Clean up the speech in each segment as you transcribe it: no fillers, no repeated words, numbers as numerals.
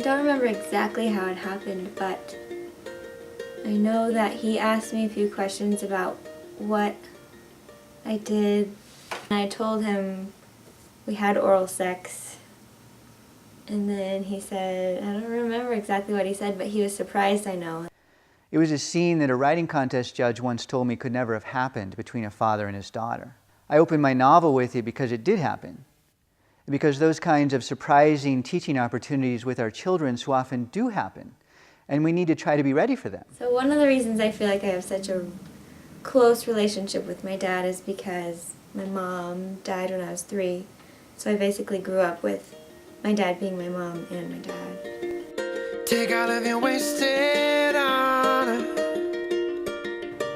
don't remember exactly how it happened, but I know that he asked me a few questions about what I did. And I told him we had oral sex. And then he said, I don't remember exactly what he said, but he was surprised, I know. It was a scene that a writing contest judge once told me could never have happened between a father and his daughter. I opened my novel with it because it did happen. Because those kinds of surprising teaching opportunities with our children so often do happen. And we need to try to be ready for them. So one of the reasons I feel like I have such a close relationship with my dad is because my mom died when I was 3. So I basically grew up with my dad being my mom and my dad. Take all of your wasted honor.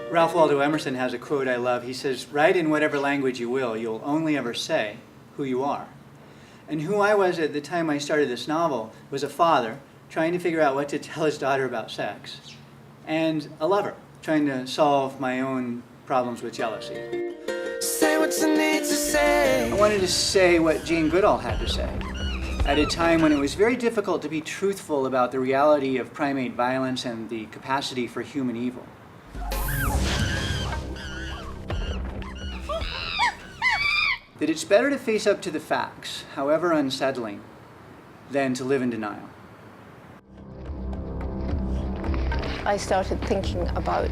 Ralph Waldo Emerson has a quote I love. He says, "Write in whatever language you will, you'll only ever say who you are." And who I was at the time I started this novel was a father trying to figure out what to tell his daughter about sex, and a lover trying to solve my own problems with jealousy. Say what you need to say. I wanted to say what Jane Goodall had to say at a time when it was very difficult to be truthful about the reality of primate violence and the capacity for human evil. That it's better to face up to the facts, however unsettling, than to live in denial. I started thinking about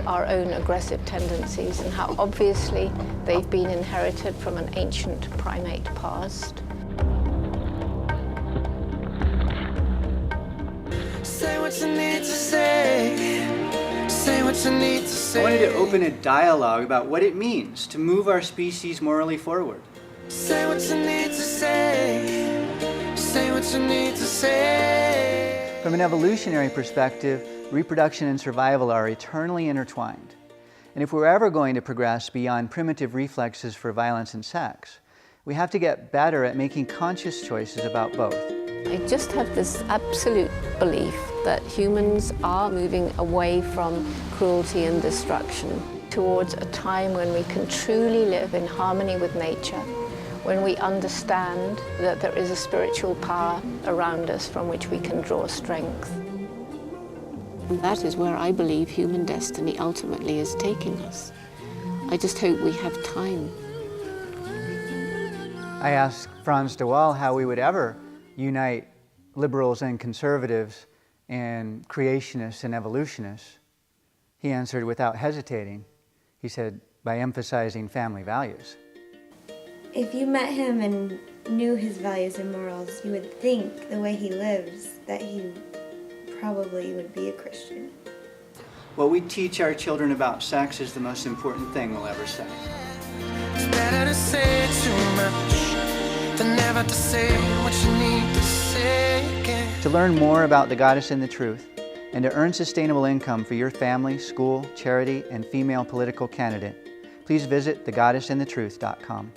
our own aggressive tendencies and how obviously they've been inherited from an ancient primate past. Say what you need to say. Say what you need to say. I wanted to open a dialogue about what it means to move our species morally forward. Say what you need to say. Say what you need to say. From an evolutionary perspective, reproduction and survival are eternally intertwined. And if we're ever going to progress beyond primitive reflexes for violence and sex, we have to get better at making conscious choices about both. I just have this absolute belief that humans are moving away from cruelty and destruction towards a time when we can truly live in harmony with nature, when we understand that there is a spiritual power around us from which we can draw strength. And that is where I believe human destiny ultimately is taking us. I just hope we have time. I asked Frans de Waal how we would ever unite liberals and conservatives and creationists and evolutionists. He answered without hesitating. He said, by emphasizing family values. If you met him and knew his values and morals, you would think the way he lives that he probably would be a Christian. What we teach our children about sex is the most important thing we'll ever say. It's better to say too much than never to say what you need to say again. To learn more about The Goddess and the Truth, and to earn sustainable income for your family, school, charity, and female political candidate, please visit thegoddessandthetruth.com.